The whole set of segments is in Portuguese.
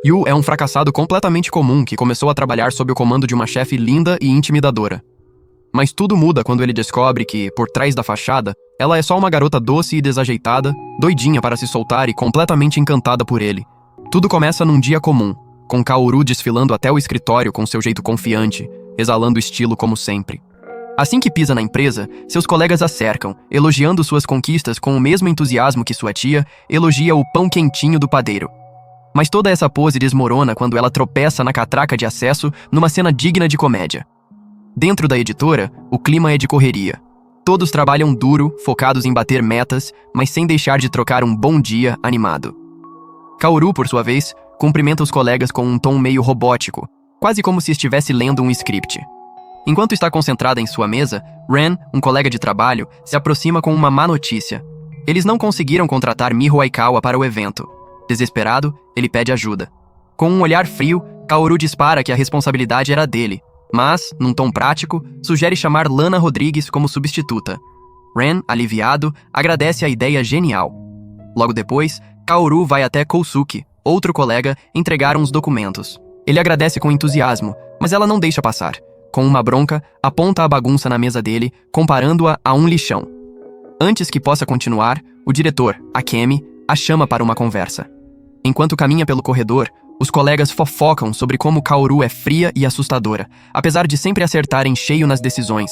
Yu é um fracassado completamente comum que começou a trabalhar sob o comando de uma chefe linda e intimidadora. Mas tudo muda quando ele descobre que, por trás da fachada, ela é só uma garota doce e desajeitada, doidinha para se soltar e completamente encantada por ele. Tudo começa num dia comum, com Kaoru desfilando até o escritório com seu jeito confiante, exalando estilo como sempre. Assim que pisa na empresa, seus colegas a cercam, elogiando suas conquistas com o mesmo entusiasmo que sua tia elogia o pão quentinho do padeiro. Mas toda essa pose desmorona quando ela tropeça na catraca de acesso numa cena digna de comédia. Dentro da editora, o clima é de correria. Todos trabalham duro, focados em bater metas, mas sem deixar de trocar um bom dia animado. Kaoru, por sua vez, cumprimenta os colegas com um tom meio robótico, quase como se estivesse lendo um script. Enquanto está concentrada em sua mesa, Ren, um colega de trabalho, se aproxima com uma má notícia. Eles não conseguiram contratar Miho Aikawa para o evento. Desesperado, ele pede ajuda. Com um olhar frio, Kaoru dispara que a responsabilidade era dele, mas, num tom prático, sugere chamar Lana Rodrigues como substituta. Ren, aliviado, agradece a ideia genial. Logo depois, Kaoru vai até Kousuke, outro colega, entregar uns documentos. Ele agradece com entusiasmo, mas ela não deixa passar. Com uma bronca, aponta a bagunça na mesa dele, comparando-a a um lixão. Antes que possa continuar, o diretor, Akemi, a chama para uma conversa. Enquanto caminha pelo corredor, os colegas fofocam sobre como Kaoru é fria e assustadora, apesar de sempre acertar em cheio nas decisões.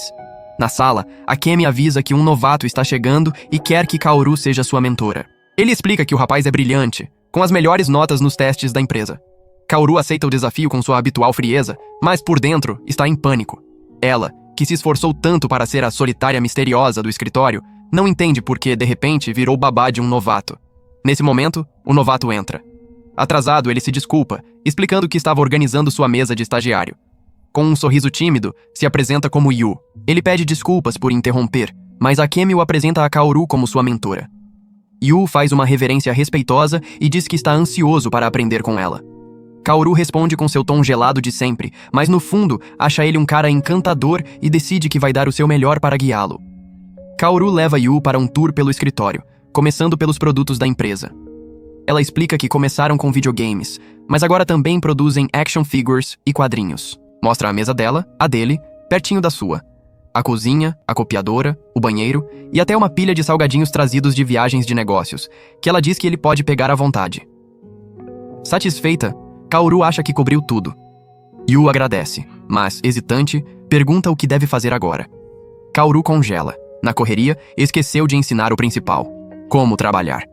Na sala, Akemi avisa que um novato está chegando e quer que Kaoru seja sua mentora. Ele explica que o rapaz é brilhante, com as melhores notas nos testes da empresa. Kaoru aceita o desafio com sua habitual frieza, mas por dentro está em pânico. Ela, que se esforçou tanto para ser a solitária misteriosa do escritório, não entende por que, de repente, virou babá de um novato. Nesse momento, o novato entra. Atrasado, ele se desculpa, explicando que estava organizando sua mesa de estagiário. Com um sorriso tímido, se apresenta como Yu. Ele pede desculpas por interromper, mas Akemi o apresenta a Kaoru como sua mentora. Yu faz uma reverência respeitosa e diz que está ansioso para aprender com ela. Kaoru responde com seu tom gelado de sempre, mas no fundo, acha ele um cara encantador e decide que vai dar o seu melhor para guiá-lo. Kaoru leva Yu para um tour pelo escritório, começando pelos produtos da empresa. Ela explica que começaram com videogames, mas agora também produzem action figures e quadrinhos. Mostra a mesa dela, a dele, pertinho da sua. A cozinha, a copiadora, o banheiro e até uma pilha de salgadinhos trazidos de viagens de negócios, que ela diz que ele pode pegar à vontade. Satisfeita, Kaoru acha que cobriu tudo. Yu agradece, mas, hesitante, pergunta o que deve fazer agora. Kaoru congela. Na correria, esqueceu de ensinar o principal: como trabalhar.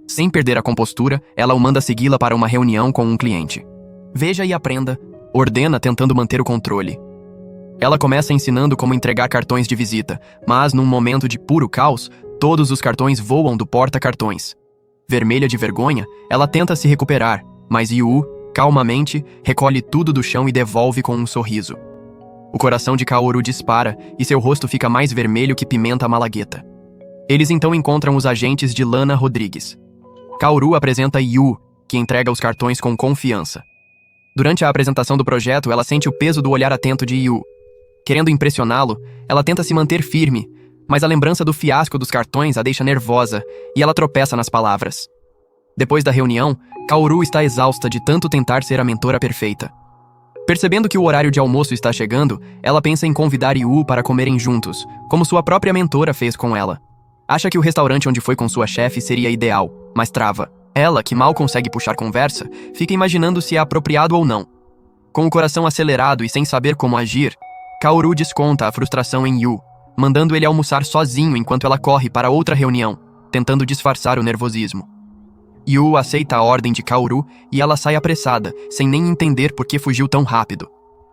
Sem perder a compostura, ela o manda segui-la para uma reunião com um cliente. Veja e aprenda, ordena tentando manter o controle. Ela começa ensinando como entregar cartões de visita, mas num momento de puro caos, todos os cartões voam do porta-cartões. Vermelha de vergonha, ela tenta se recuperar, mas Yu, calmamente, recolhe tudo do chão e devolve com um sorriso. O coração de Kaoru dispara e seu rosto fica mais vermelho que pimenta malagueta. Eles então encontram os agentes de Lana Rodrigues. Kaoru apresenta Yu, que entrega os cartões com confiança. Durante a apresentação do projeto, ela sente o peso do olhar atento de Yu. Querendo impressioná-lo, ela tenta se manter firme, mas a lembrança do fiasco dos cartões a deixa nervosa e ela tropeça nas palavras. Depois da reunião, Kaoru está exausta de tanto tentar ser a mentora perfeita. Percebendo que o horário de almoço está chegando, ela pensa em convidar Yu para comerem juntos, como sua própria mentora fez com ela. Acha que o restaurante onde foi com sua chefe seria ideal, mas trava. Ela, que mal consegue puxar conversa, fica imaginando se é apropriado ou não. Com o coração acelerado e sem saber como agir, Kaoru desconta a frustração em Yu, mandando ele almoçar sozinho enquanto ela corre para outra reunião, tentando disfarçar o nervosismo. Yu aceita a ordem de Kaoru e ela sai apressada, sem nem entender por que fugiu tão rápido.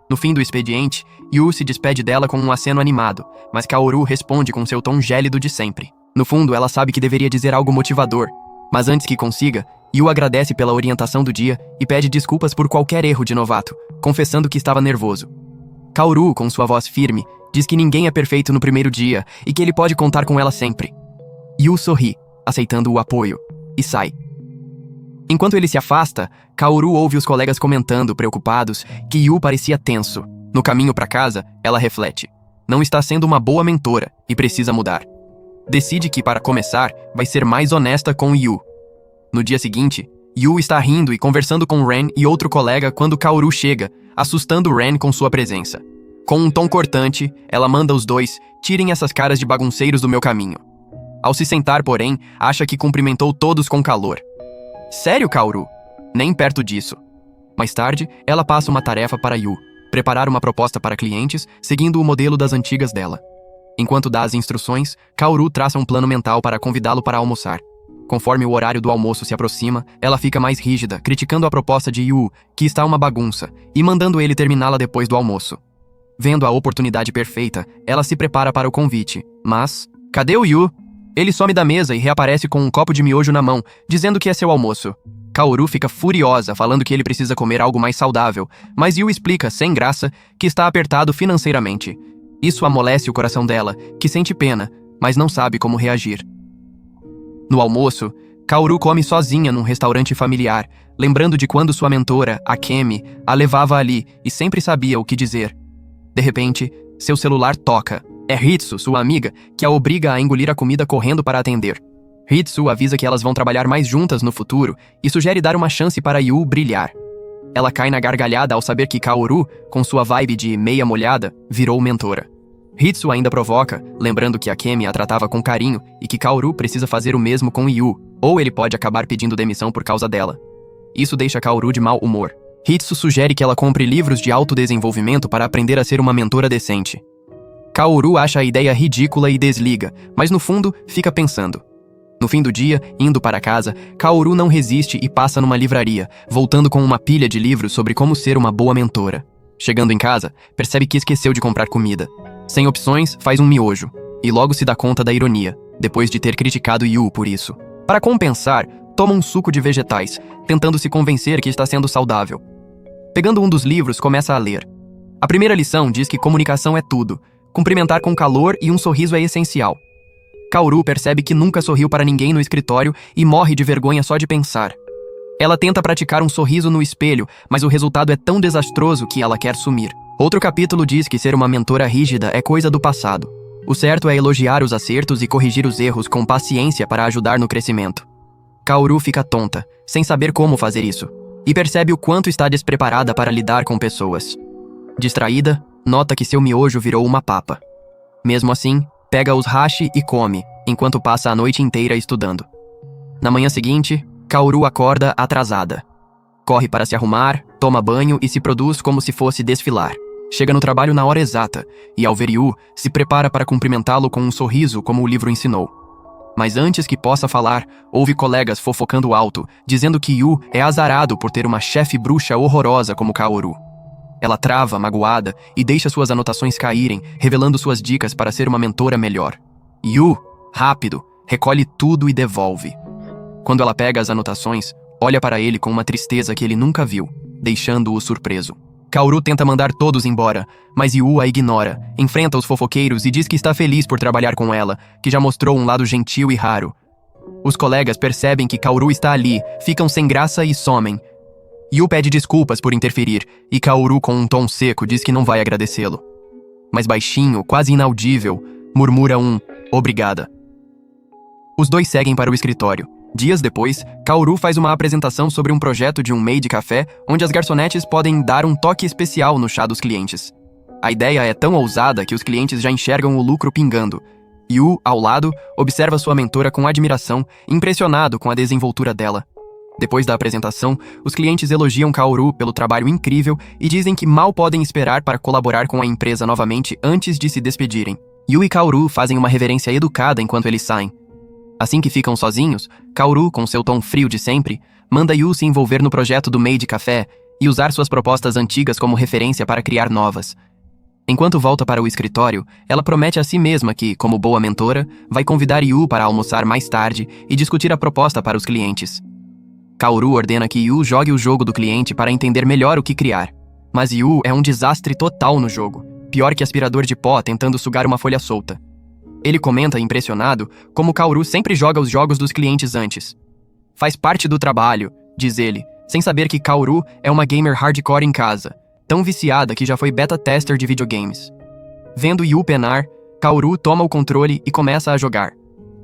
No fim do expediente, Yu se despede dela com um aceno animado, mas Kaoru responde com seu tom gélido de sempre. No fundo, ela sabe que deveria dizer algo motivador, mas antes que consiga, Yu agradece pela orientação do dia e pede desculpas por qualquer erro de novato, confessando que estava nervoso. Kaoru, com sua voz firme, diz que ninguém é perfeito no primeiro dia e que ele pode contar com ela sempre. Yu sorri, aceitando o apoio, e sai. Enquanto ele se afasta, Kaoru ouve os colegas comentando, preocupados, que Yu parecia tenso. No caminho para casa, ela reflete: não está sendo uma boa mentora e precisa mudar. Decide que, para começar, vai ser mais honesta com Yu. No dia seguinte, Yu está rindo e conversando com Ren e outro colega quando Kaoru chega, assustando Ren com sua presença. Com um tom cortante, ela manda os dois: tirem essas caras de bagunceiros do meu caminho. Ao se sentar, porém, acha que cumprimentou todos com calor. Sério, Kaoru? Nem perto disso. Mais tarde, ela passa uma tarefa para Yu: preparar uma proposta para clientes, seguindo o modelo das antigas dela. Enquanto dá as instruções, Kaoru traça um plano mental para convidá-lo para almoçar. Conforme o horário do almoço se aproxima, ela fica mais rígida, criticando a proposta de Yu, que está uma bagunça, e mandando ele terminá-la depois do almoço. Vendo a oportunidade perfeita, ela se prepara para o convite, mas... cadê o Yu? Ele some da mesa e reaparece com um copo de miojo na mão, dizendo que é seu almoço. Kaoru fica furiosa, falando que ele precisa comer algo mais saudável, mas Yu explica, sem graça, que está apertado financeiramente. Isso amolece o coração dela, que sente pena, mas não sabe como reagir. No almoço, Kaoru come sozinha num restaurante familiar, lembrando de quando sua mentora, Akemi, a levava ali e sempre sabia o que dizer. De repente, seu celular toca. É Hitsu, sua amiga, que a obriga a engolir a comida correndo para atender. Hitsu avisa que elas vão trabalhar mais juntas no futuro e sugere dar uma chance para Yu brilhar. Ela cai na gargalhada ao saber que Kaoru, com sua vibe de meia molhada, virou mentora. Hitsu ainda provoca, lembrando que Akemi a tratava com carinho e que Kaoru precisa fazer o mesmo com Yu, ou ele pode acabar pedindo demissão por causa dela. Isso deixa Kaoru de mau humor. Hitsu sugere que ela compre livros de autodesenvolvimento para aprender a ser uma mentora decente. Kaoru acha a ideia ridícula e desliga, mas no fundo fica pensando. No fim do dia, indo para casa, Kaoru não resiste e passa numa livraria, voltando com uma pilha de livros sobre como ser uma boa mentora. Chegando em casa, percebe que esqueceu de comprar comida. Sem opções, faz um miojo, e logo se dá conta da ironia, depois de ter criticado Yu por isso. Para compensar, toma um suco de vegetais, tentando se convencer que está sendo saudável. Pegando um dos livros, começa a ler. A primeira lição diz que comunicação é tudo, cumprimentar com calor e um sorriso é essencial. Kaoru percebe que nunca sorriu para ninguém no escritório e morre de vergonha só de pensar. Ela tenta praticar um sorriso no espelho, mas o resultado é tão desastroso que ela quer sumir. Outro capítulo diz que ser uma mentora rígida é coisa do passado. O certo é elogiar os acertos e corrigir os erros com paciência para ajudar no crescimento. Kaoru fica tonta, sem saber como fazer isso, e percebe o quanto está despreparada para lidar com pessoas. Distraída, nota que seu miojo virou uma papa. Mesmo assim, pega os hashi e come, enquanto passa a noite inteira estudando. Na manhã seguinte, Kaoru acorda atrasada. Corre para se arrumar, toma banho e se produz como se fosse desfilar. Chega no trabalho na hora exata, e ao ver Yu, se prepara para cumprimentá-lo com um sorriso como o livro ensinou. Mas antes que possa falar, ouve colegas fofocando alto, dizendo que Yu é azarado por ter uma chefe bruxa horrorosa como Kaoru. Ela trava, magoada, e deixa suas anotações caírem, revelando suas dicas para ser uma mentora melhor. Yu, rápido, recolhe tudo e devolve. Quando ela pega as anotações, olha para ele com uma tristeza que ele nunca viu, deixando-o surpreso. Kaoru tenta mandar todos embora, mas Yu a ignora, enfrenta os fofoqueiros e diz que está feliz por trabalhar com ela, que já mostrou um lado gentil e raro. Os colegas percebem que Kaoru está ali, ficam sem graça e somem. Yu pede desculpas por interferir, e Kaoru, com um tom seco, diz que não vai agradecê-lo. Mas baixinho, quase inaudível, murmura um "obrigada". Os dois seguem para o escritório. Dias depois, Kaoru faz uma apresentação sobre um projeto de um maid café onde as garçonetes podem dar um toque especial no chá dos clientes. A ideia é tão ousada que os clientes já enxergam o lucro pingando. Yu, ao lado, observa sua mentora com admiração, impressionado com a desenvoltura dela. Depois da apresentação, os clientes elogiam Kaoru pelo trabalho incrível e dizem que mal podem esperar para colaborar com a empresa novamente antes de se despedirem. Yu e Kaoru fazem uma reverência educada enquanto eles saem. Assim que ficam sozinhos, Kaoru, com seu tom frio de sempre, manda Yu se envolver no projeto do maid café e usar suas propostas antigas como referência para criar novas. Enquanto volta para o escritório, ela promete a si mesma que, como boa mentora, vai convidar Yu para almoçar mais tarde e discutir a proposta para os clientes. Kaoru ordena que Yu jogue o jogo do cliente para entender melhor o que criar. Mas Yu é um desastre total no jogo, pior que aspirador de pó tentando sugar uma folha solta. Ele comenta, impressionado, como Kaoru sempre joga os jogos dos clientes antes. Faz parte do trabalho, diz ele, sem saber que Kaoru é uma gamer hardcore em casa, tão viciada que já foi beta-tester de videogames. Vendo Yu penar, Kaoru toma o controle e começa a jogar.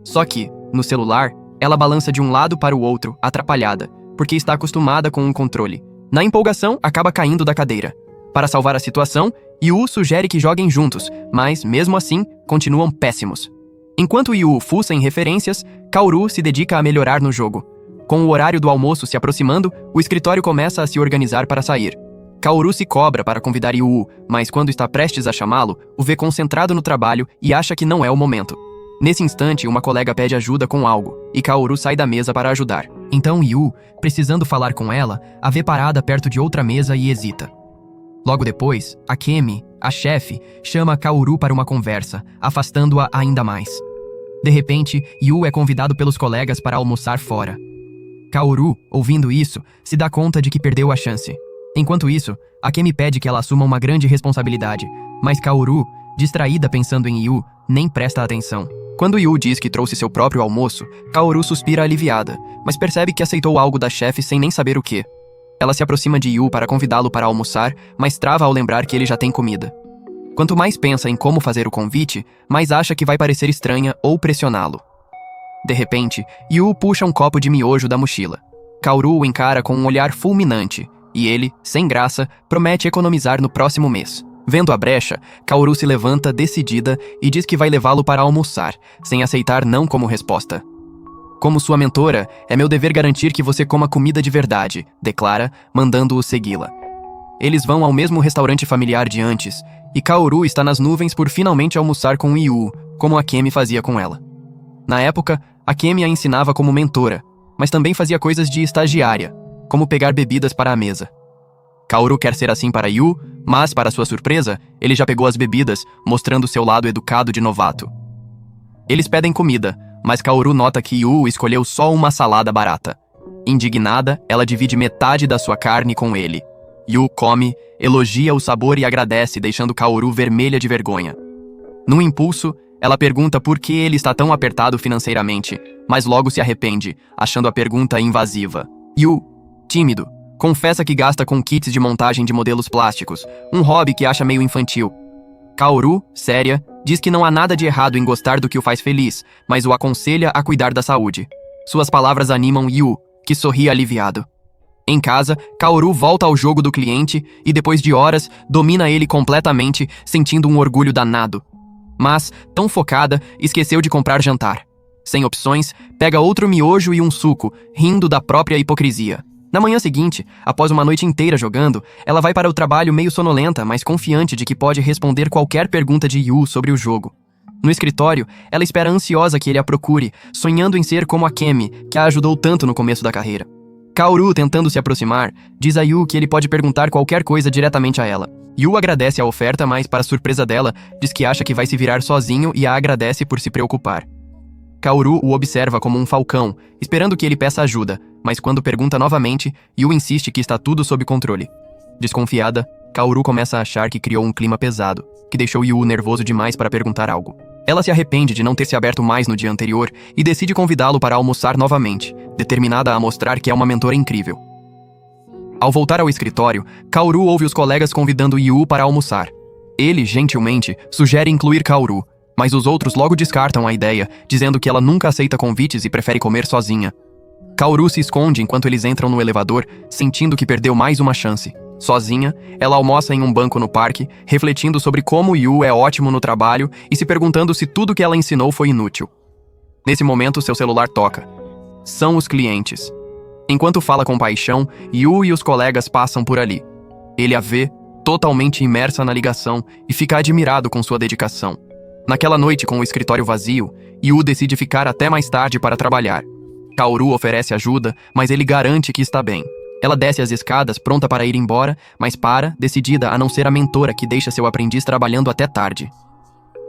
Só que, no celular, ela balança de um lado para o outro, atrapalhada, porque está acostumada com um controle. Na empolgação, acaba caindo da cadeira. Para salvar a situação, Yu sugere que joguem juntos, mas, mesmo assim, continuam péssimos. Enquanto Yu fuça em referências, Kaoru se dedica a melhorar no jogo. Com o horário do almoço se aproximando, o escritório começa a se organizar para sair. Kaoru se cobra para convidar Yu, mas quando está prestes a chamá-lo, o vê concentrado no trabalho e acha que não é o momento. Nesse instante, uma colega pede ajuda com algo, e Kaoru sai da mesa para ajudar. Então Yu, precisando falar com ela, a vê parada perto de outra mesa e hesita. Logo depois, Akemi, a chefe, chama Kaoru para uma conversa, afastando-a ainda mais. De repente, Yu é convidado pelos colegas para almoçar fora. Kaoru, ouvindo isso, se dá conta de que perdeu a chance. Enquanto isso, Akemi pede que ela assuma uma grande responsabilidade, mas Kaoru, distraída pensando em Yu, nem presta atenção. Quando Yu diz que trouxe seu próprio almoço, Kaoru suspira aliviada, mas percebe que aceitou algo da chefe sem nem saber o que. Ela se aproxima de Yu para convidá-lo para almoçar, mas trava ao lembrar que ele já tem comida. Quanto mais pensa em como fazer o convite, mais acha que vai parecer estranha ou pressioná-lo. De repente, Yu puxa um copo de miojo da mochila. Kaoru o encara com um olhar fulminante, e ele, sem graça, promete economizar no próximo mês. Vendo a brecha, Kaoru se levanta decidida e diz que vai levá-lo para almoçar, sem aceitar não como resposta. Como sua mentora, é meu dever garantir que você coma comida de verdade, declara, mandando-o segui-la. Eles vão ao mesmo restaurante familiar de antes, e Kaoru está nas nuvens por finalmente almoçar com Yu, como Akemi fazia com ela. Na época, Akemi a ensinava como mentora, mas também fazia coisas de estagiária, como pegar bebidas para a mesa. Kaoru quer ser assim para Yu, mas, para sua surpresa, ele já pegou as bebidas, mostrando seu lado educado de novato. Eles pedem comida, mas Kaoru nota que Yu escolheu só uma salada barata. Indignada, ela divide metade da sua carne com ele. Yu come, elogia o sabor e agradece, deixando Kaoru vermelha de vergonha. Num impulso, ela pergunta por que ele está tão apertado financeiramente, mas logo se arrepende, achando a pergunta invasiva. Yu, tímido, confessa que gasta com kits de montagem de modelos plásticos, um hobby que acha meio infantil. Kaoru, séria, diz que não há nada de errado em gostar do que o faz feliz, mas o aconselha a cuidar da saúde. Suas palavras animam Yu, que sorri aliviado. Em casa, Kaoru volta ao jogo do cliente e, depois de horas, domina ele completamente, sentindo um orgulho danado. Mas, tão focada, esqueceu de comprar jantar. Sem opções, pega outro miojo e um suco, rindo da própria hipocrisia. Na manhã seguinte, após uma noite inteira jogando, ela vai para o trabalho meio sonolenta, mas confiante de que pode responder qualquer pergunta de Yu sobre o jogo. No escritório, ela espera ansiosa que ele a procure, sonhando em ser como Akemi, que a ajudou tanto no começo da carreira. Kaoru, tentando se aproximar, diz a Yu que ele pode perguntar qualquer coisa diretamente a ela. Yu agradece a oferta, mas, para surpresa dela, diz que acha que vai se virar sozinho e a agradece por se preocupar. Kaoru o observa como um falcão, esperando que ele peça ajuda, mas quando pergunta novamente, Yu insiste que está tudo sob controle. Desconfiada, Kaoru começa a achar que criou um clima pesado, que deixou Yu nervoso demais para perguntar algo. Ela se arrepende de não ter se aberto mais no dia anterior e decide convidá-lo para almoçar novamente, determinada a mostrar que é uma mentora incrível. Ao voltar ao escritório, Kaoru ouve os colegas convidando Yu para almoçar. Ele, gentilmente, sugere incluir Kaoru, mas os outros logo descartam a ideia, dizendo que ela nunca aceita convites e prefere comer sozinha. Kaoru se esconde enquanto eles entram no elevador, sentindo que perdeu mais uma chance. Sozinha, ela almoça em um banco no parque, refletindo sobre como Yu é ótimo no trabalho e se perguntando se tudo que ela ensinou foi inútil. Nesse momento, seu celular toca. São os clientes. Enquanto fala com paixão, Yu e os colegas passam por ali. Ele a vê, totalmente imersa na ligação, e fica admirado com sua dedicação. Naquela noite, com o escritório vazio, Yu decide ficar até mais tarde para trabalhar. Kaoru oferece ajuda, mas ele garante que está bem. Ela desce as escadas, pronta para ir embora, mas para, decidida a não ser a mentora que deixa seu aprendiz trabalhando até tarde.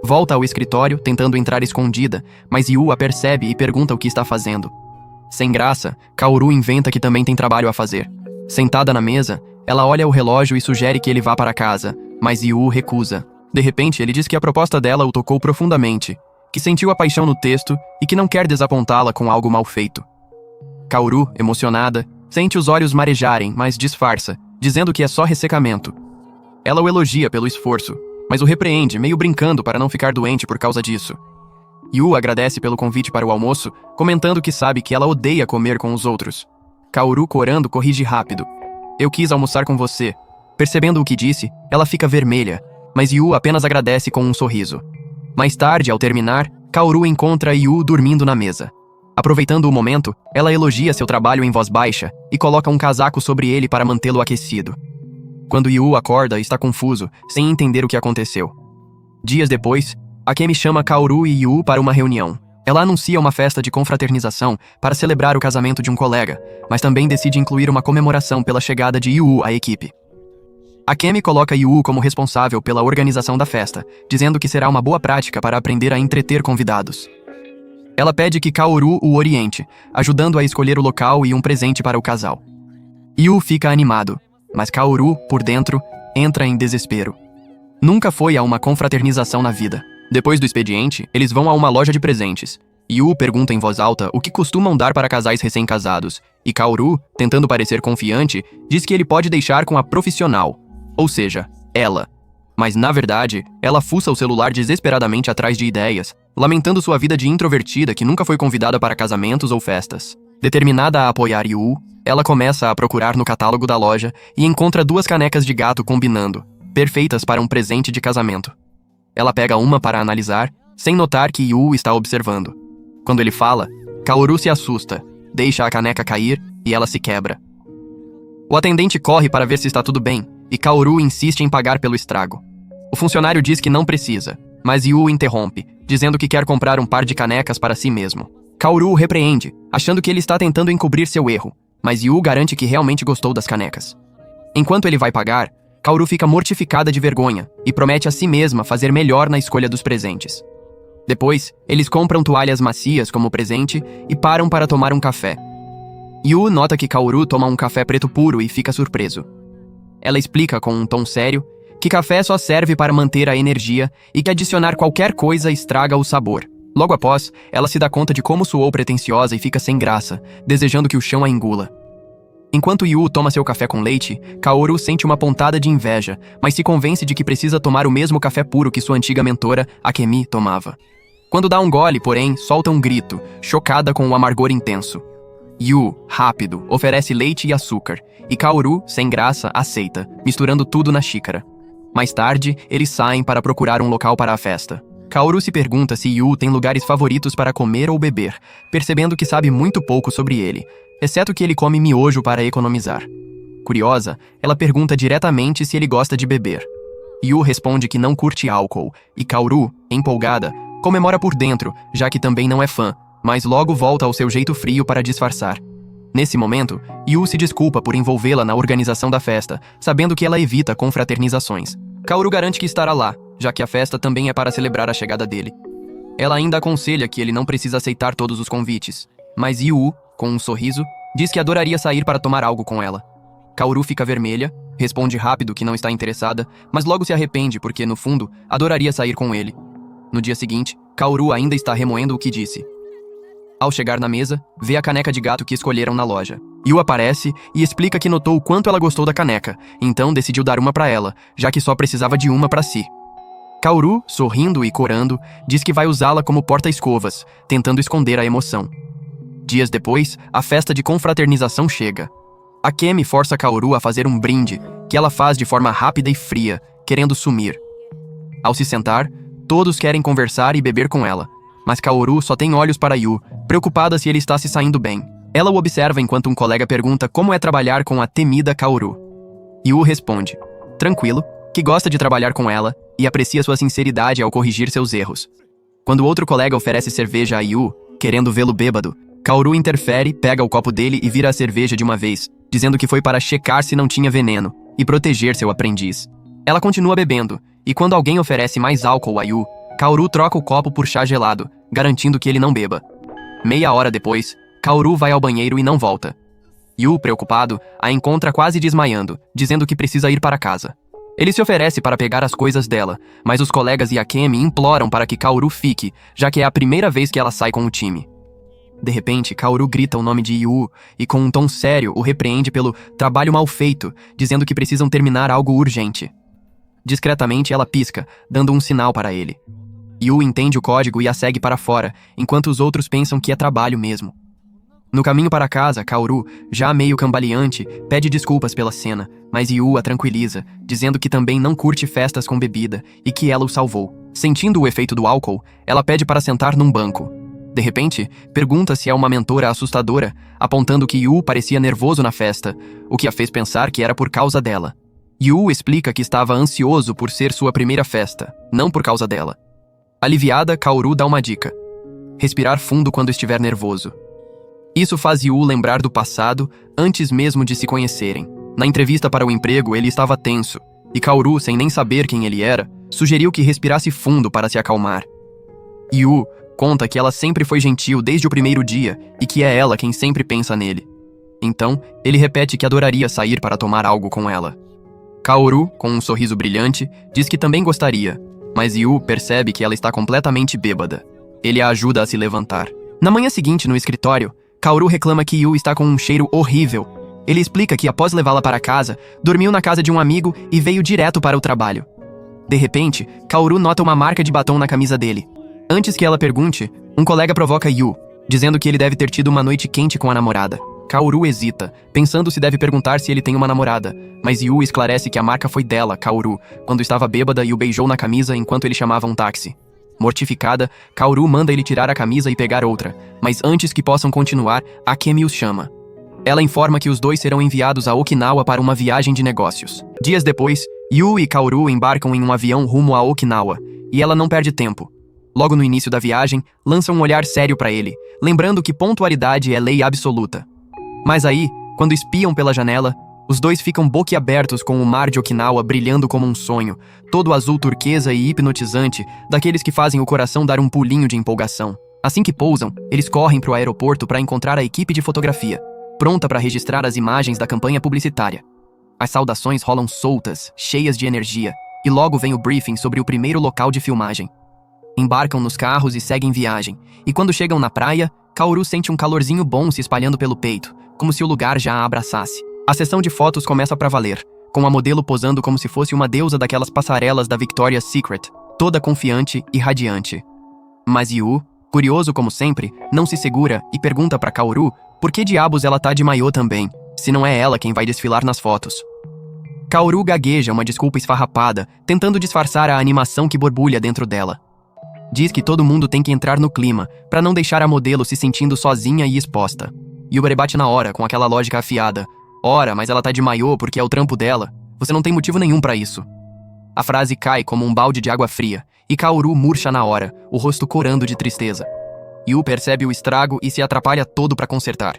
Volta ao escritório, tentando entrar escondida, mas Yu a percebe e pergunta o que está fazendo. Sem graça, Kaoru inventa que também tem trabalho a fazer. Sentada na mesa, ela olha o relógio e sugere que ele vá para casa, mas Yu recusa. De repente, ele diz que a proposta dela o tocou profundamente, que sentiu a paixão no texto e que não quer desapontá-la com algo mal feito. Kaoru, emocionada, sente os olhos marejarem, mas disfarça, dizendo que é só ressecamento. Ela o elogia pelo esforço, mas o repreende, meio brincando para não ficar doente por causa disso. Yu agradece pelo convite para o almoço, comentando que sabe que ela odeia comer com os outros. Kaoru, corando, corrige rápido. Eu quis almoçar com você. Percebendo o que disse, ela fica vermelha, mas Yu apenas agradece com um sorriso. Mais tarde, ao terminar, Kaoru encontra Yu dormindo na mesa. Aproveitando o momento, ela elogia seu trabalho em voz baixa e coloca um casaco sobre ele para mantê-lo aquecido. Quando Yu acorda, está confuso, sem entender o que aconteceu. Dias depois, Akemi chama Kaoru e Yu para uma reunião. Ela anuncia uma festa de confraternização para celebrar o casamento de um colega, mas também decide incluir uma comemoração pela chegada de Yu à equipe. Akemi coloca Yu como responsável pela organização da festa, dizendo que será uma boa prática para aprender a entreter convidados. Ela pede que Kaoru o oriente, ajudando a escolher o local e um presente para o casal. Yu fica animado, mas Kaoru, por dentro, entra em desespero. Nunca foi a uma confraternização na vida. Depois do expediente, eles vão a uma loja de presentes. Yu pergunta em voz alta o que costumam dar para casais recém-casados, e Kaoru, tentando parecer confiante, diz que ele pode deixar com a profissional, ou seja, ela. Mas, na verdade, ela fuça o celular desesperadamente atrás de ideias, lamentando sua vida de introvertida que nunca foi convidada para casamentos ou festas. Determinada a apoiar Yu, ela começa a procurar no catálogo da loja e encontra 2 canecas de gato combinando, perfeitas para um presente de casamento. Ela pega uma para analisar, sem notar que Yu está observando. Quando ele fala, Kaoru se assusta, deixa a caneca cair e ela se quebra. O atendente corre para ver se está tudo bem, e Kaoru insiste em pagar pelo estrago. O funcionário diz que não precisa, mas Yu interrompe, dizendo que quer comprar um par de canecas para si mesmo. Kaoru o repreende, achando que ele está tentando encobrir seu erro, mas Yu garante que realmente gostou das canecas. Enquanto ele vai pagar, Kaoru fica mortificada de vergonha e promete a si mesma fazer melhor na escolha dos presentes. Depois, eles compram toalhas macias como presente e param para tomar um café. Yu nota que Kaoru toma um café preto puro e fica surpreso. Ela explica com um tom sério que café só serve para manter a energia e que adicionar qualquer coisa estraga o sabor. Logo após, ela se dá conta de como soou pretensiosa e fica sem graça, desejando que o chão a engula. Enquanto Yu toma seu café com leite, Kaoru sente uma pontada de inveja, mas se convence de que precisa tomar o mesmo café puro que sua antiga mentora, Akemi, tomava. Quando dá um gole, porém, solta um grito, chocada com o amargor intenso. Yu, rápido, oferece leite e açúcar, e Kaoru, sem graça, aceita, misturando tudo na xícara. Mais tarde, eles saem para procurar um local para a festa. Kaoru se pergunta se Yu tem lugares favoritos para comer ou beber, percebendo que sabe muito pouco sobre ele, exceto que ele come miojo para economizar. Curiosa, ela pergunta diretamente se ele gosta de beber. Yu responde que não curte álcool, e Kaoru, empolgada, comemora por dentro, já que também não é fã, mas logo volta ao seu jeito frio para disfarçar. Nesse momento, Yu se desculpa por envolvê-la na organização da festa, sabendo que ela evita confraternizações. Kaoru garante que estará lá, já que a festa também é para celebrar a chegada dele. Ela ainda aconselha que ele não precisa aceitar todos os convites, mas Yu, com um sorriso, diz que adoraria sair para tomar algo com ela. Kaoru fica vermelha, responde rápido que não está interessada, mas logo se arrepende porque, no fundo, adoraria sair com ele. No dia seguinte, Kaoru ainda está remoendo o que disse. Ao chegar na mesa, vê a caneca de gato que escolheram na loja. Yu aparece e explica que notou o quanto ela gostou da caneca, então decidiu dar uma para ela, já que só precisava de uma para si. Kaoru, sorrindo e corando, diz que vai usá-la como porta-escovas, tentando esconder a emoção. Dias depois, a festa de confraternização chega. Akemi força Kaoru a fazer um brinde, que ela faz de forma rápida e fria, querendo sumir. Ao se sentar, todos querem conversar e beber com ela, mas Kaoru só tem olhos para Yu, preocupada se ele está se saindo bem. Ela o observa enquanto um colega pergunta como é trabalhar com a temida Kaoru. Yu responde, tranquilo, que gosta de trabalhar com ela e aprecia sua sinceridade ao corrigir seus erros. Quando outro colega oferece cerveja a Yu, querendo vê-lo bêbado, Kaoru interfere, pega o copo dele e vira a cerveja de uma vez, dizendo que foi para checar se não tinha veneno e proteger seu aprendiz. Ela continua bebendo, e quando alguém oferece mais álcool a Yu, Kaoru troca o copo por chá gelado, garantindo que ele não beba. Meia hora depois, Kaoru vai ao banheiro e não volta. Yu, preocupado, a encontra quase desmaiando, dizendo que precisa ir para casa. Ele se oferece para pegar as coisas dela, mas os colegas e Akemi imploram para que Kaoru fique, já que é a primeira vez que ela sai com o time. De repente, Kaoru grita o nome de Yu e com um tom sério o repreende pelo trabalho mal feito, dizendo que precisam terminar algo urgente. Discretamente, ela pisca, dando um sinal para ele. Yu entende o código e a segue para fora, enquanto os outros pensam que é trabalho mesmo. No caminho para casa, Kaoru, já meio cambaleante, pede desculpas pela cena, mas Yu a tranquiliza, dizendo que também não curte festas com bebida e que ela o salvou. Sentindo o efeito do álcool, ela pede para sentar num banco. De repente, pergunta se é uma mentora assustadora, apontando que Yu parecia nervoso na festa, o que a fez pensar que era por causa dela. Yu explica que estava ansioso por ser sua primeira festa, não por causa dela. Aliviada, Kaoru dá uma dica: respirar fundo quando estiver nervoso. Isso faz Yu lembrar do passado, antes mesmo de se conhecerem. Na entrevista para o emprego, ele estava tenso, e Kaoru, sem nem saber quem ele era, sugeriu que respirasse fundo para se acalmar. Yu conta que ela sempre foi gentil desde o primeiro dia e que é ela quem sempre pensa nele. Então, ele repete que adoraria sair para tomar algo com ela. Kaoru, com um sorriso brilhante, diz que também gostaria, mas Yu percebe que ela está completamente bêbada. Ele a ajuda a se levantar. Na manhã seguinte, no escritório, Kaoru reclama que Yu está com um cheiro horrível. Ele explica que após levá-la para casa, dormiu na casa de um amigo e veio direto para o trabalho. De repente, Kaoru nota uma marca de batom na camisa dele. Antes que ela pergunte, um colega provoca Yu, dizendo que ele deve ter tido uma noite quente com a namorada. Kaoru hesita, pensando se deve perguntar se ele tem uma namorada, mas Yu esclarece que a marca foi dela, Kaoru, quando estava bêbada e o beijou na camisa enquanto ele chamava um táxi. Mortificada, Kaoru manda ele tirar a camisa e pegar outra, mas antes que possam continuar, Akemi os chama. Ela informa que os dois serão enviados a Okinawa para uma viagem de negócios. Dias depois, Yu e Kaoru embarcam em um avião rumo a Okinawa, e ela não perde tempo. Logo no início da viagem, lança um olhar sério para ele, lembrando que pontualidade é lei absoluta. Mas aí, quando espiam pela janela, os dois ficam boquiabertos com o mar de Okinawa brilhando como um sonho, todo azul turquesa e hipnotizante, daqueles que fazem o coração dar um pulinho de empolgação. Assim que pousam, eles correm para o aeroporto para encontrar a equipe de fotografia, pronta para registrar as imagens da campanha publicitária. As saudações rolam soltas, cheias de energia, e logo vem o briefing sobre o primeiro local de filmagem. Embarcam nos carros e seguem viagem, e quando chegam na praia, Kaoru sente um calorzinho bom se espalhando pelo peito, como se o lugar já a abraçasse. A sessão de fotos começa pra valer, com a modelo posando como se fosse uma deusa daquelas passarelas da Victoria's Secret, toda confiante e radiante. Mas Yu, curioso como sempre, não se segura e pergunta pra Kaoru por que diabos ela tá de maiô também, se não é ela quem vai desfilar nas fotos. Kaoru gagueja uma desculpa esfarrapada, tentando disfarçar a animação que borbulha dentro dela. Diz que todo mundo tem que entrar no clima, pra não deixar a modelo se sentindo sozinha e exposta. Yu rebate na hora, com aquela lógica afiada. Ora, mas ela tá de maiô porque é o trampo dela. Você não tem motivo nenhum pra isso. A frase cai como um balde de água fria, e Kaoru murcha na hora, o rosto corando de tristeza. Yu percebe o estrago e se atrapalha todo pra consertar.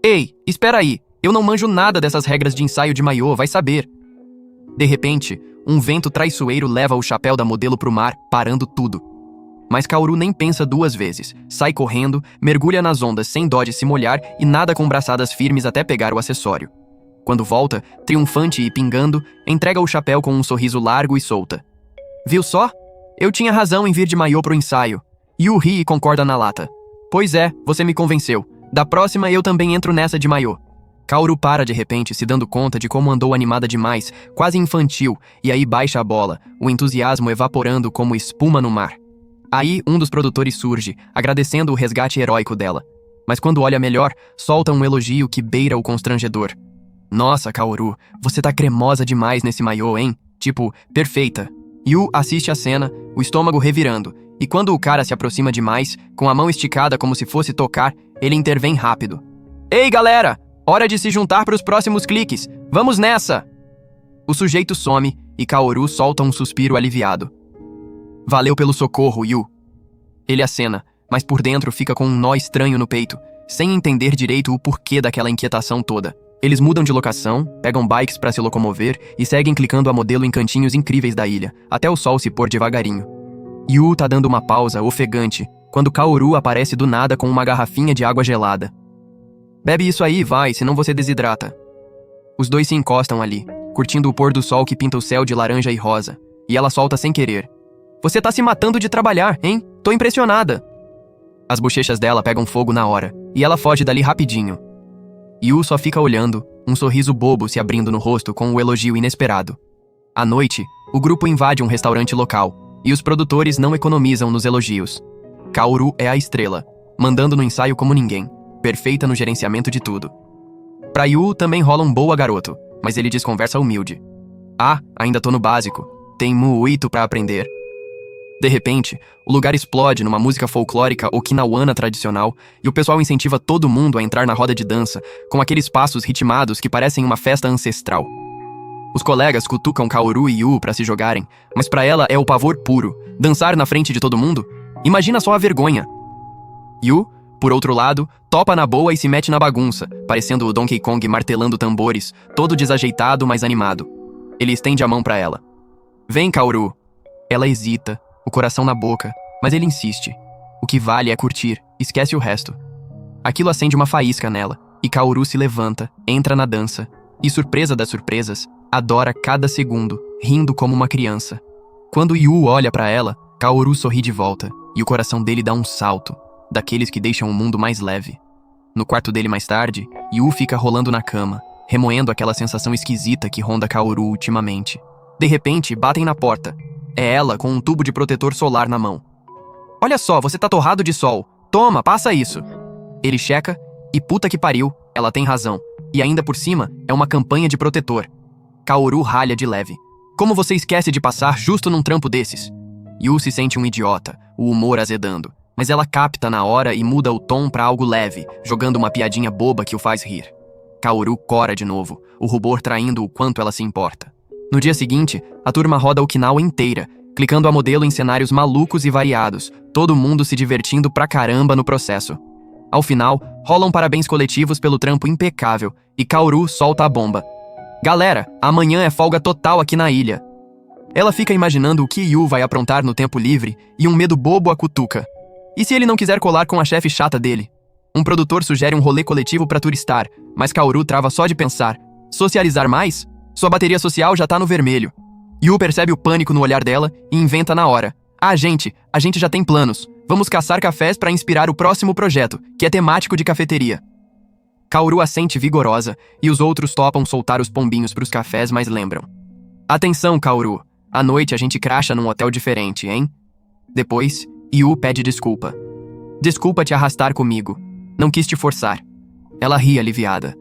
Ei, espera aí, eu não manjo nada dessas regras de ensaio de maiô, vai saber. De repente, um vento traiçoeiro leva o chapéu da modelo pro mar, parando tudo. Mas Kaoru nem pensa duas vezes, sai correndo, mergulha nas ondas sem dó de se molhar e nada com braçadas firmes até pegar o acessório. Quando volta, triunfante e pingando, entrega o chapéu com um sorriso largo e solta. Viu só? Eu tinha razão em vir de maiô pro ensaio. Yu ri e concorda na lata. Pois é, você me convenceu. Da próxima eu também entro nessa de maiô. Kaoru para de repente, se dando conta de como andou animada demais, quase infantil, e aí baixa a bola, o entusiasmo evaporando como espuma no mar. Aí, um dos produtores surge, agradecendo o resgate heróico dela. Mas quando olha melhor, solta um elogio que beira o constrangedor. Nossa, Kaoru, você tá cremosa demais nesse maiô, hein? Tipo, perfeita. Yu assiste a cena, o estômago revirando, e quando o cara se aproxima demais, com a mão esticada como se fosse tocar, ele intervém rápido. Ei, galera! Hora de se juntar para os próximos cliques! Vamos nessa! O sujeito some, e Kaoru solta um suspiro aliviado. Valeu pelo socorro, Yu. Ele acena, mas por dentro fica com um nó estranho no peito, sem entender direito o porquê daquela inquietação toda. Eles mudam de locação, pegam bikes para se locomover e seguem clicando a modelo em cantinhos incríveis da ilha, até o sol se pôr devagarinho. Yu tá dando uma pausa ofegante, quando Kaoru aparece do nada com uma garrafinha de água gelada. Bebe isso aí, vai, senão você desidrata. Os dois se encostam ali, curtindo o pôr do sol que pinta o céu de laranja e rosa, e ela solta sem querer. Você tá se matando de trabalhar, hein? Tô impressionada. As bochechas dela pegam fogo na hora, e ela foge dali rapidinho. Yu só fica olhando, um sorriso bobo se abrindo no rosto com o elogio inesperado. À noite, o grupo invade um restaurante local, e os produtores não economizam nos elogios. Kaoru é a estrela, mandando no ensaio como ninguém. perfeita no gerenciamento de tudo. Pra Yu também rola um boa garoto, mas ele diz conversa humilde. Ah, ainda tô no básico. Tem muito pra aprender. De repente, o lugar explode numa música folclórica okinawana tradicional e o pessoal incentiva todo mundo a entrar na roda de dança, com aqueles passos ritmados que parecem uma festa ancestral. Os colegas cutucam Kaoru e Yu pra se jogarem, mas pra ela é o pavor puro. Dançar na frente de todo mundo? Imagina só a vergonha. Yu, por outro lado, topa na boa e se mete na bagunça, parecendo o Donkey Kong martelando tambores, todo desajeitado, mas animado. Ele estende a mão pra ela. Vem, Kaoru. Ela hesita, o coração na boca, mas ele insiste. O que vale é curtir, esquece o resto. Aquilo acende uma faísca nela, e Kaoru se levanta, entra na dança, e surpresa das surpresas, adora cada segundo, rindo como uma criança. Quando Yu olha pra ela, Kaoru sorri de volta, e o coração dele dá um salto, daqueles que deixam o mundo mais leve. No quarto dele mais tarde, Yu fica rolando na cama, remoendo aquela sensação esquisita que ronda Kaoru ultimamente. De repente, batem na porta. É ela com um tubo de protetor solar na mão. Olha só, você tá torrado de sol. Toma, passa isso. Ele checa e puta que pariu, ela tem razão. E ainda por cima, é uma campanha de protetor. Kaoru ralha de leve. Como você esquece de passar justo num trampo desses? Yu se sente um idiota, o humor azedando. Mas ela capta na hora e muda o tom pra algo leve, jogando uma piadinha boba que o faz rir. Kaoru cora de novo, o rubor traindo o quanto ela se importa. No dia seguinte, a turma roda Okinawa inteira, clicando a modelo em cenários malucos e variados, todo mundo se divertindo pra caramba no processo. Ao final, rolam parabéns coletivos pelo trampo impecável, e Kaoru solta a bomba. Galera, amanhã é folga total aqui na ilha. Ela fica imaginando o que Yu vai aprontar no tempo livre, e um medo bobo a cutuca. E se ele não quiser colar com a chefe chata dele? Um produtor sugere um rolê coletivo pra turistar, mas Kaoru trava só de pensar. Socializar mais? Sua bateria social já tá no vermelho. Yu percebe o pânico no olhar dela e inventa na hora. Ah, gente, a gente já tem planos. Vamos caçar cafés pra inspirar o próximo projeto, que é temático de cafeteria. Kaoru assente vigorosa e os outros topam soltar os pombinhos pros cafés, mas lembram. Atenção, Kaoru. À noite a gente cracha num hotel diferente, hein? Depois, Yu pede desculpa. Desculpa te arrastar comigo. Não quis te forçar. Ela ri aliviada.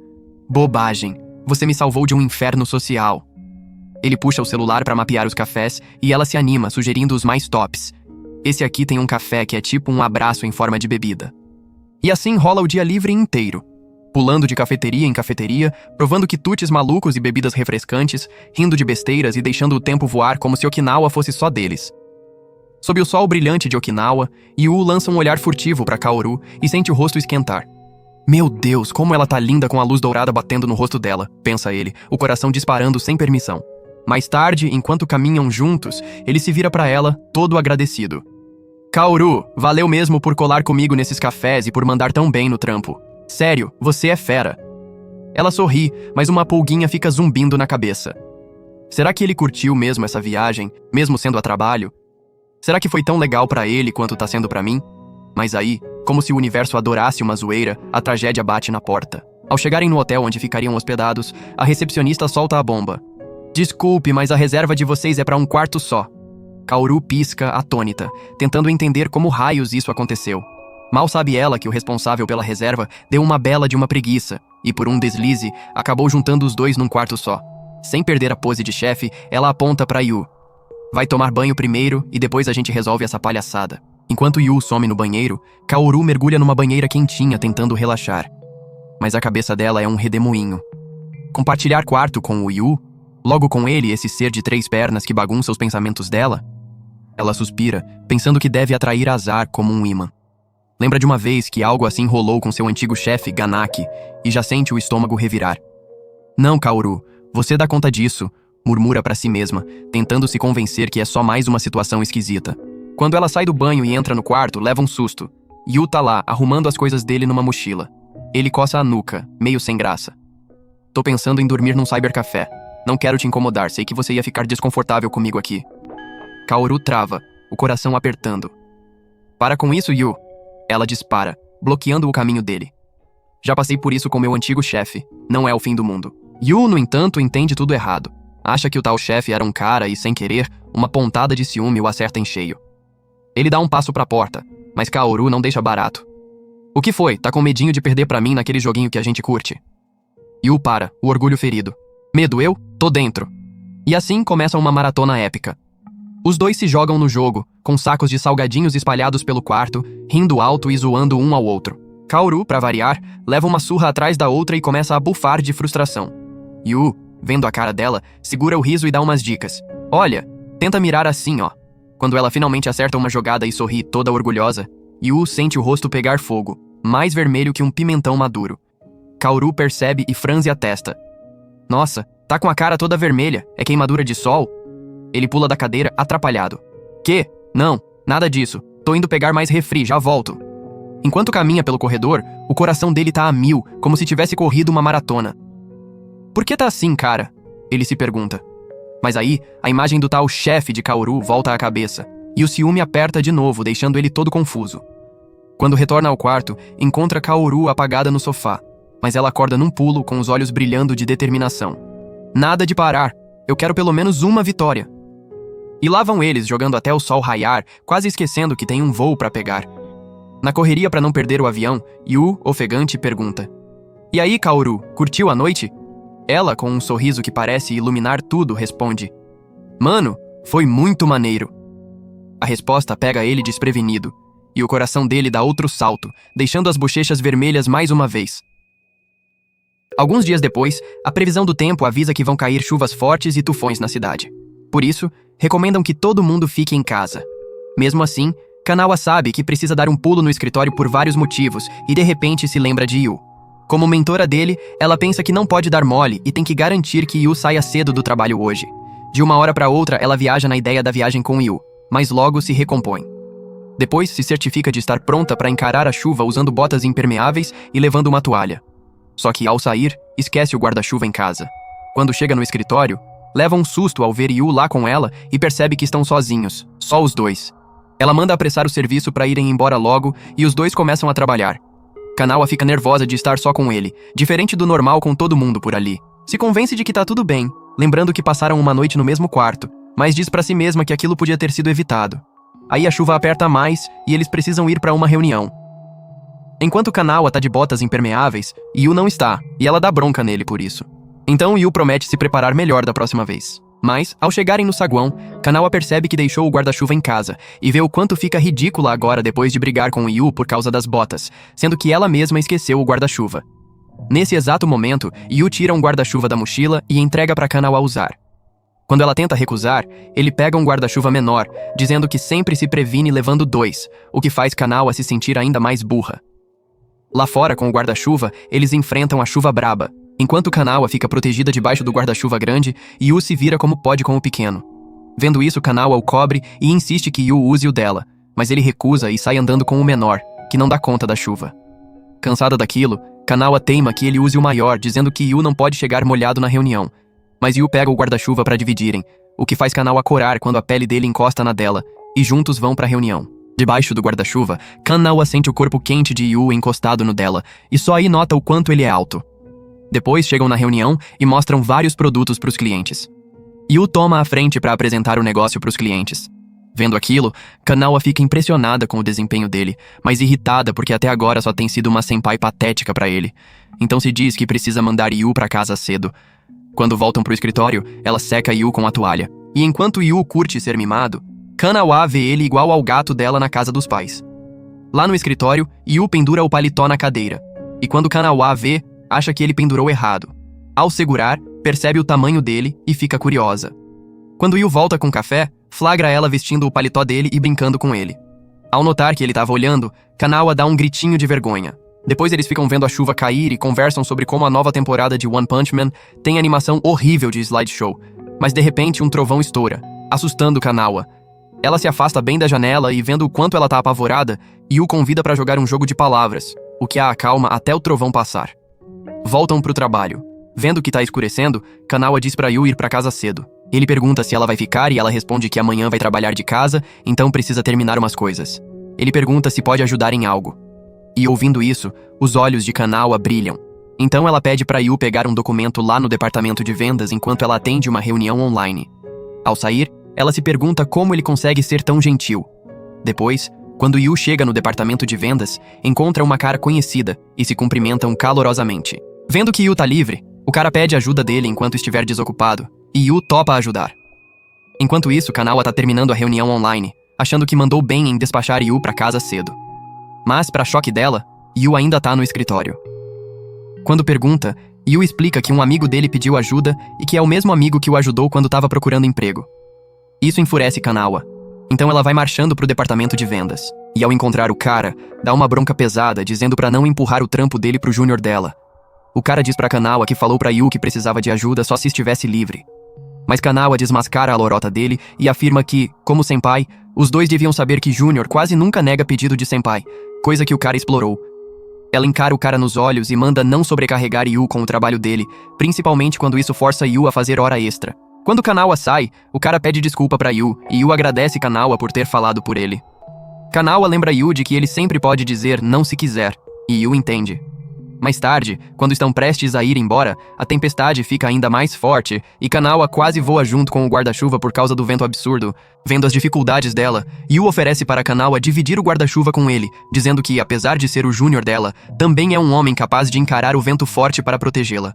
Bobagem. Você me salvou de um inferno social. Ele puxa o celular pra mapear os cafés e ela se anima, sugerindo os mais tops. Esse aqui tem um café que é tipo um abraço em forma de bebida. E assim rola o dia livre inteiro. Pulando de cafeteria em cafeteria, provando quitutes malucos e bebidas refrescantes, rindo de besteiras e deixando o tempo voar como se Okinawa fosse só deles. Sob o sol brilhante de Okinawa, Yu lança um olhar furtivo pra Kaoru e sente o rosto esquentar. Meu Deus, como ela tá linda com a luz dourada batendo no rosto dela, pensa ele, o coração disparando sem permissão. Mais tarde, enquanto caminham juntos, ele se vira pra ela, todo agradecido. Kaoru, valeu mesmo por colar comigo nesses cafés e por mandar tão bem no trampo. Sério, você é fera. Ela sorri, mas uma pulguinha fica zumbindo na cabeça. Será que ele curtiu mesmo essa viagem, mesmo sendo a trabalho? Será que foi tão legal pra ele quanto tá sendo pra mim? Mas aí, como se o universo adorasse uma zoeira, a tragédia bate na porta. Ao chegarem no hotel onde ficariam hospedados, a recepcionista solta a bomba. Desculpe, mas a reserva de vocês é pra um quarto só. Kaoru pisca, atônita, tentando entender como raios isso aconteceu. Mal sabe ela que o responsável pela reserva deu uma bela de uma preguiça, e por um deslize, acabou juntando os dois num quarto só. Sem perder a pose de chefe, ela aponta pra Yu. Vai tomar banho primeiro e depois a gente resolve essa palhaçada. Enquanto Yu some no banheiro, Kaoru mergulha numa banheira quentinha tentando relaxar. Mas a cabeça dela é um redemoinho. Compartilhar quarto com o Yu? Logo com ele, esse ser de 3 pernas que bagunça os pensamentos dela? Ela suspira, pensando que deve atrair azar como um imã. Lembra de uma vez que algo assim rolou com seu antigo chefe, Ganaki, e já sente o estômago revirar. Não, Kaoru, você dá conta disso, murmura pra si mesma, tentando se convencer que é só mais uma situação esquisita. Quando ela sai do banho e entra no quarto, leva um susto. Yu tá lá, arrumando as coisas dele numa mochila. Ele coça a nuca, meio sem graça. Tô pensando em dormir num cybercafé. Não quero te incomodar, sei que você ia ficar desconfortável comigo aqui. Kaoru trava, o coração apertando. Para com isso, Yu. Ela dispara, bloqueando o caminho dele. Já passei por isso com meu antigo chefe. Não é o fim do mundo. Yu, no entanto, entende tudo errado. Acha que o tal chefe era um cara e, sem querer, uma pontada de ciúme o acerta em cheio. Ele dá um passo pra porta, mas Kaoru não deixa barato. O que foi? Tá com medinho de perder pra mim naquele joguinho que a gente curte? Yu para, o orgulho ferido. Medo eu? Tô dentro. E assim começa uma maratona épica. Os dois se jogam no jogo, com sacos de salgadinhos espalhados pelo quarto, rindo alto e zoando um ao outro. Kaoru, pra variar, leva uma surra atrás da outra e começa a bufar de frustração. Yu, vendo a cara dela, segura o riso e dá umas dicas. Olha, tenta mirar assim, ó. Quando ela finalmente acerta uma jogada e sorri toda orgulhosa, Yu sente o rosto pegar fogo, mais vermelho que um pimentão maduro. Kaoru percebe e franze a testa. Nossa, tá com a cara toda vermelha, é queimadura de sol? Ele pula da cadeira, atrapalhado. Que? Não, nada disso. Tô indo pegar mais refri, já volto. Enquanto caminha pelo corredor, o coração dele tá a 1000, como se tivesse corrido uma maratona. Por que tá assim, cara? Ele se pergunta. Mas aí, a imagem do tal chefe de Kaoru volta à cabeça, e o ciúme aperta de novo, deixando ele todo confuso. Quando retorna ao quarto, encontra Kaoru apagada no sofá, mas ela acorda num pulo, com os olhos brilhando de determinação. Nada de parar, eu quero pelo menos uma vitória. E lá vão eles, jogando até o sol raiar, quase esquecendo que tem um voo pra pegar. Na correria pra não perder o avião, Yu, ofegante, pergunta. E aí, Kaoru, curtiu a noite? Ela, com um sorriso que parece iluminar tudo, responde. Mano, foi muito maneiro. A resposta pega ele desprevenido, e o coração dele dá outro salto, deixando as bochechas vermelhas mais uma vez. Alguns dias depois, a previsão do tempo avisa que vão cair chuvas fortes e tufões na cidade. Por isso, recomendam que todo mundo fique em casa. Mesmo assim, Kanawa sabe que precisa dar um pulo no escritório por vários motivos e de repente se lembra de Yu. Como mentora dele, ela pensa que não pode dar mole e tem que garantir que Yu saia cedo do trabalho hoje. De uma hora para outra, ela viaja na ideia da viagem com Yu, mas logo se recompõe. Depois, se certifica de estar pronta para encarar a chuva usando botas impermeáveis e levando uma toalha. Só que, ao sair, esquece o guarda-chuva em casa. Quando chega no escritório, leva um susto ao ver Yu lá com ela e percebe que estão sozinhos, só os dois. Ela manda apressar o serviço para irem embora logo e os dois começam a trabalhar. Kanawa fica nervosa de estar só com ele, diferente do normal com todo mundo por ali. Se convence de que tá tudo bem, lembrando que passaram uma noite no mesmo quarto, mas diz pra si mesma que aquilo podia ter sido evitado. Aí a chuva aperta mais e eles precisam ir pra uma reunião. Enquanto Kanawa tá de botas impermeáveis, Yu não está, e ela dá bronca nele por isso. Então Yu promete se preparar melhor da próxima vez. Mas, ao chegarem no saguão, Kanawa percebe que deixou o guarda-chuva em casa e vê o quanto fica ridícula agora depois de brigar com Yu por causa das botas, sendo que ela mesma esqueceu o guarda-chuva. Nesse exato momento, Yu tira um guarda-chuva da mochila e entrega pra Kanawa usar. Quando ela tenta recusar, ele pega um guarda-chuva menor, dizendo que sempre se previne levando 2, o que faz Kanawa se sentir ainda mais burra. Lá fora, com o guarda-chuva, eles enfrentam a chuva braba. Enquanto Kanawa fica protegida debaixo do guarda-chuva grande, Yu se vira como pode com o pequeno. Vendo isso, Kanawa o cobre e insiste que Yu use o dela, mas ele recusa e sai andando com o menor, que não dá conta da chuva. Cansada daquilo, Kanawa teima que ele use o maior, dizendo que Yu não pode chegar molhado na reunião. Mas Yu pega o guarda-chuva para dividirem, o que faz Kanawa corar quando a pele dele encosta na dela, e juntos vão para a reunião. Debaixo do guarda-chuva, Kanawa sente o corpo quente de Yu encostado no dela, e só aí nota o quanto ele é alto. Depois chegam na reunião e mostram vários produtos para os clientes. Yu toma a frente para apresentar o negócio para os clientes. Vendo aquilo, Kanawa fica impressionada com o desempenho dele, mas irritada porque até agora só tem sido uma senpai patética para ele. Então se diz que precisa mandar Yu para casa cedo. Quando voltam pro escritório, ela seca Yu com a toalha. E enquanto Yu curte ser mimado, Kanawa vê ele igual ao gato dela na casa dos pais. Lá no escritório, Yu pendura o paletó na cadeira. E quando Kanawa vê, acha que ele pendurou errado. Ao segurar, percebe o tamanho dele e fica curiosa. Quando Yu volta com café, flagra ela vestindo o paletó dele e brincando com ele. Ao notar que ele estava olhando, Kanawa dá um gritinho de vergonha. Depois eles ficam vendo a chuva cair e conversam sobre como a nova temporada de One Punch Man tem animação horrível de slideshow. Mas de repente um trovão estoura, assustando Kanawa. Ela se afasta bem da janela e, vendo o quanto ela tá apavorada, Yu convida para jogar um jogo de palavras, o que a acalma até o trovão passar. Voltam pro trabalho. Vendo que tá escurecendo, Kanawa diz pra Yu ir pra casa cedo. Ele pergunta se ela vai ficar e ela responde que amanhã vai trabalhar de casa, então precisa terminar umas coisas. Ele pergunta se pode ajudar em algo. E ouvindo isso, os olhos de Kanawa brilham. Então ela pede pra Yu pegar um documento lá no departamento de vendas enquanto ela atende uma reunião online. Ao sair, ela se pergunta como ele consegue ser tão gentil. Depois, Quando Yu chega no departamento de vendas, encontra uma cara conhecida e se cumprimentam calorosamente. Vendo que Yu tá livre, o cara pede ajuda dele enquanto estiver desocupado, e Yu topa ajudar. Enquanto isso, Kanawa tá terminando a reunião online, achando que mandou bem em despachar Yu pra casa cedo. Mas, pra choque dela, Yu ainda tá no escritório. Quando pergunta, Yu explica que um amigo dele pediu ajuda e que é o mesmo amigo que o ajudou quando tava procurando emprego. Isso enfurece Kanawa. Então ela vai marchando pro departamento de vendas. E ao encontrar o cara, dá uma bronca pesada, dizendo pra não empurrar o trampo dele pro júnior dela. O cara diz pra Kanawa que falou pra Yu que precisava de ajuda só se estivesse livre. Mas Kanawa desmascara a lorota dele e afirma que, como senpai, os dois deviam saber que Júnior quase nunca nega pedido de senpai, coisa que o cara explorou. Ela encara o cara nos olhos e manda não sobrecarregar Yu com o trabalho dele, principalmente quando isso força Yu a fazer hora extra. Quando Kanawa sai, o cara pede desculpa pra Yu e Yu agradece Kanawa por ter falado por ele. Kanawa lembra Yu de que ele sempre pode dizer não se quiser, e Yu entende. Mais tarde, quando estão prestes a ir embora, a tempestade fica ainda mais forte e Kanawa quase voa junto com o guarda-chuva por causa do vento absurdo. Vendo as dificuldades dela, Yu oferece para Kanawa dividir o guarda-chuva com ele, dizendo que, apesar de ser o júnior dela, também é um homem capaz de encarar o vento forte para protegê-la.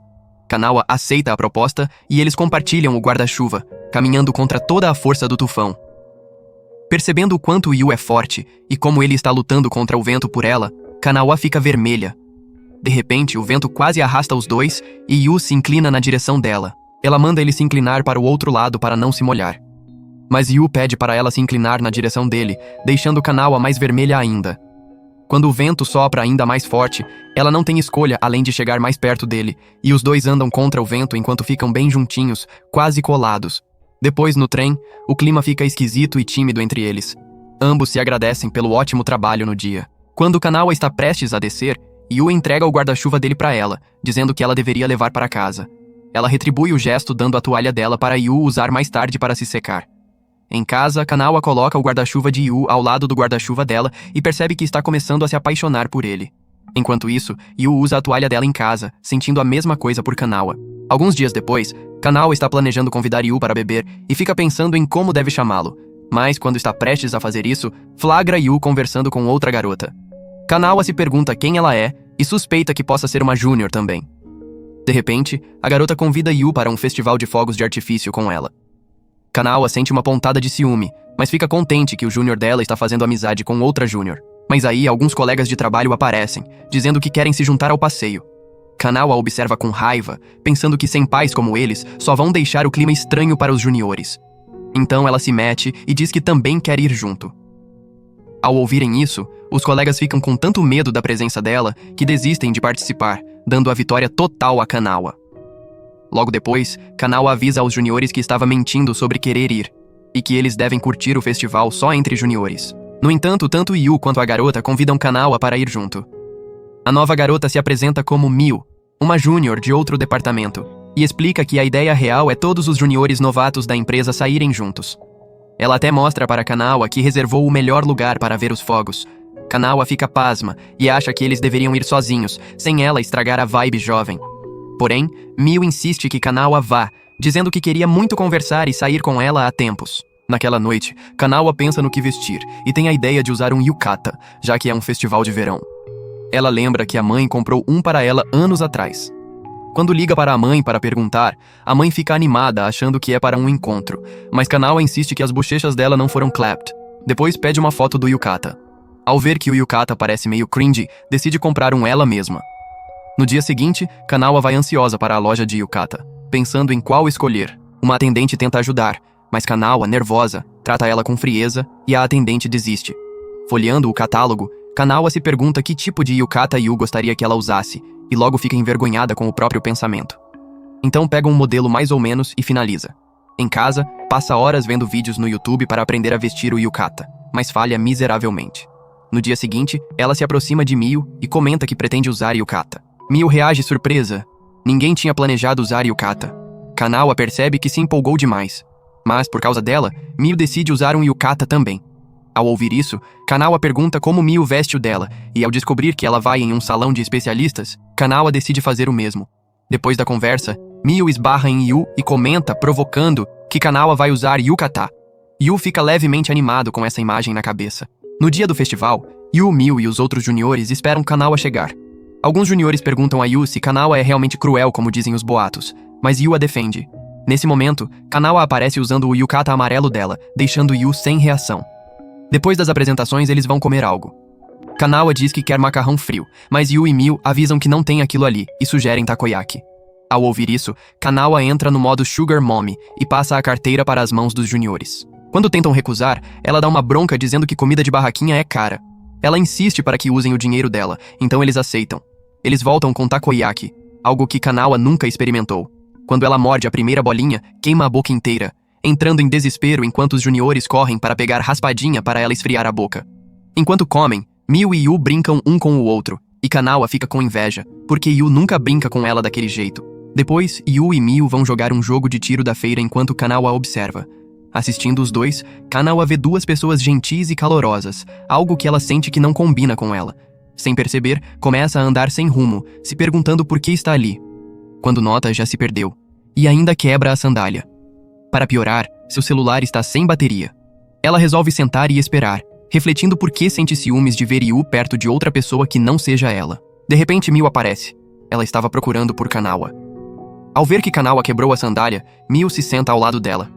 Kanawa aceita a proposta e eles compartilham o guarda-chuva, caminhando contra toda a força do tufão. Percebendo o quanto Yu é forte e como ele está lutando contra o vento por ela, Kanawa fica vermelha. De repente, o vento quase arrasta os dois e Yu se inclina na direção dela. Ela manda ele se inclinar para o outro lado para não se molhar. Mas Yu pede para ela se inclinar na direção dele, deixando Kanawa mais vermelha ainda. Quando o vento sopra ainda mais forte, ela não tem escolha além de chegar mais perto dele, e os dois andam contra o vento enquanto ficam bem juntinhos, quase colados. Depois, no trem, o clima fica esquisito e tímido entre eles. Ambos se agradecem pelo ótimo trabalho no dia. Quando Kanawa está prestes a descer, Yu entrega o guarda-chuva dele para ela, dizendo que ela deveria levar para casa. Ela retribui o gesto dando a toalha dela para Yu usar mais tarde para se secar. Em casa, Kanawa coloca o guarda-chuva de Yu ao lado do guarda-chuva dela e percebe que está começando a se apaixonar por ele. Enquanto isso, Yu usa a toalha dela em casa, sentindo a mesma coisa por Kanawa. Alguns dias depois, Kanawa está planejando convidar Yu para beber e fica pensando em como deve chamá-lo. Mas, quando está prestes a fazer isso, flagra Yu conversando com outra garota. Kanawa se pergunta quem ela é e suspeita que possa ser uma júnior também. De repente, a garota convida Yu para um festival de fogos de artifício com ela. Kanawa sente uma pontada de ciúme, mas fica contente que o júnior dela está fazendo amizade com outra júnior. Mas aí, alguns colegas de trabalho aparecem, dizendo que querem se juntar ao passeio. Kanawa observa com raiva, pensando que senpais como eles só vão deixar o clima estranho para os juniores. Então ela se mete e diz que também quer ir junto. Ao ouvirem isso, os colegas ficam com tanto medo da presença dela que desistem de participar, dando a vitória total a Kanawa. Logo depois, Kanawa avisa aos juniores que estava mentindo sobre querer ir, e que eles devem curtir o festival só entre juniores. No entanto, tanto Yu quanto a garota convidam Kanawa para ir junto. A nova garota se apresenta como Miu, uma júnior de outro departamento, e explica que a ideia real é todos os juniores novatos da empresa saírem juntos. Ela até mostra para Kanawa que reservou o melhor lugar para ver os fogos. Kanawa fica pasma e acha que eles deveriam ir sozinhos, sem ela estragar a vibe jovem. Porém, Miu insiste que Kanawa vá, dizendo que queria muito conversar e sair com ela há tempos. Naquela noite, Kanawa pensa no que vestir e tem a ideia de usar um yukata, já que é um festival de verão. Ela lembra que a mãe comprou um para ela anos atrás. Quando liga para a mãe para perguntar, a mãe fica animada achando que é para um encontro, mas Kanawa insiste que as bochechas dela não foram clapped. Depois pede uma foto do yukata. Ao ver que o yukata parece meio cringy, decide comprar um ela mesma. No dia seguinte, Kanawa vai ansiosa para a loja de yukata, pensando em qual escolher. Uma atendente tenta ajudar, mas Kanawa, nervosa, trata ela com frieza e a atendente desiste. Folheando o catálogo, Kanawa se pergunta que tipo de yukata Yu gostaria que ela usasse, e logo fica envergonhada com o próprio pensamento. Então pega um modelo mais ou menos e finaliza. Em casa, passa horas vendo vídeos no YouTube para aprender a vestir o yukata, mas falha miseravelmente. No dia seguinte, ela se aproxima de Miu e comenta que pretende usar yukata. Miu reage surpresa. Ninguém tinha planejado usar yukata. Kanawa percebe que se empolgou demais. Mas, por causa dela, Miu decide usar um yukata também. Ao ouvir isso, Kanawa pergunta como Miu veste o dela, e ao descobrir que ela vai em um salão de especialistas, Kanawa decide fazer o mesmo. Depois da conversa, Miu esbarra em Yu e comenta, provocando, que Kanawa vai usar yukata. Yu fica levemente animado com essa imagem na cabeça. No dia do festival, Yu, Miu e os outros juniores esperam Kanawa chegar. Alguns juniores perguntam a Yu se Kanawa é realmente cruel como dizem os boatos, mas Yu a defende. Nesse momento, Kanawa aparece usando o yukata amarelo dela, deixando Yu sem reação. Depois das apresentações, eles vão comer algo. Kanawa diz que quer macarrão frio, mas Yu e Miu avisam que não tem aquilo ali e sugerem takoyaki. Ao ouvir isso, Kanawa entra no modo Sugar Mommy e passa a carteira para as mãos dos juniores. Quando tentam recusar, ela dá uma bronca dizendo que comida de barraquinha é cara. Ela insiste para que usem o dinheiro dela, então eles aceitam. Eles voltam com takoyaki, algo que Kanawa nunca experimentou. Quando ela morde a primeira bolinha, queima a boca inteira, entrando em desespero enquanto os juniores correm para pegar raspadinha para ela esfriar a boca. Enquanto comem, Miu e Yu brincam um com o outro, e Kanawa fica com inveja, porque Yu nunca brinca com ela daquele jeito. Depois, Yu e Miu vão jogar um jogo de tiro da feira enquanto Kanawa observa. Assistindo os dois, Kanawa vê duas pessoas gentis e calorosas, algo que ela sente que não combina com ela. Sem perceber, começa a andar sem rumo, se perguntando por que está ali. Quando nota, já se perdeu. E ainda quebra a sandália. Para piorar, seu celular está sem bateria. Ela resolve sentar e esperar, refletindo por que sente ciúmes de ver Yu perto de outra pessoa que não seja ela. De repente, Miu aparece. Ela estava procurando por Kanawa. Ao ver que Kanawa quebrou a sandália, Miu se senta ao lado dela.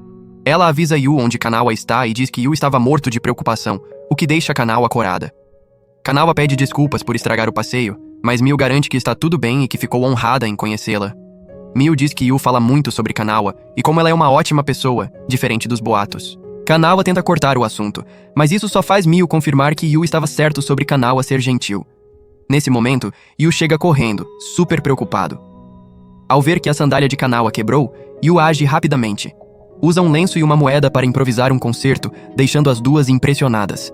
Ela avisa Yu onde Kanawa está e diz que Yu estava morto de preocupação, o que deixa Kanawa corada. Kanawa pede desculpas por estragar o passeio, mas Miu garante que está tudo bem e que ficou honrada em conhecê-la. Miu diz que Yu fala muito sobre Kanawa e como ela é uma ótima pessoa, diferente dos boatos. Kanawa tenta cortar o assunto, mas isso só faz Miu confirmar que Yu estava certo sobre Kanawa ser gentil. Nesse momento, Yu chega correndo, super preocupado. Ao ver que a sandália de Kanawa quebrou, Yu age rapidamente. Usa um lenço e uma moeda para improvisar um concerto, deixando as duas impressionadas.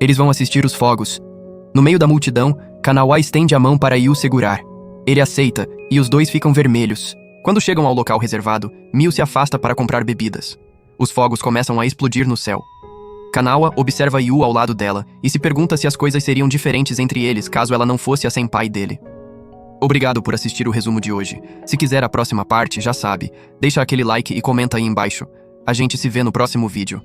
Eles vão assistir os fogos. No meio da multidão, Kanawa estende a mão para Yu segurar. Ele aceita, e os dois ficam vermelhos. Quando chegam ao local reservado, Miu se afasta para comprar bebidas. Os fogos começam a explodir no céu. Kanawa observa Yu ao lado dela e se pergunta se as coisas seriam diferentes entre eles caso ela não fosse a senpai dele. Obrigado por assistir o resumo de hoje. Se quiser a próxima parte, já sabe, deixa aquele like e comenta aí embaixo. A gente se vê no próximo vídeo.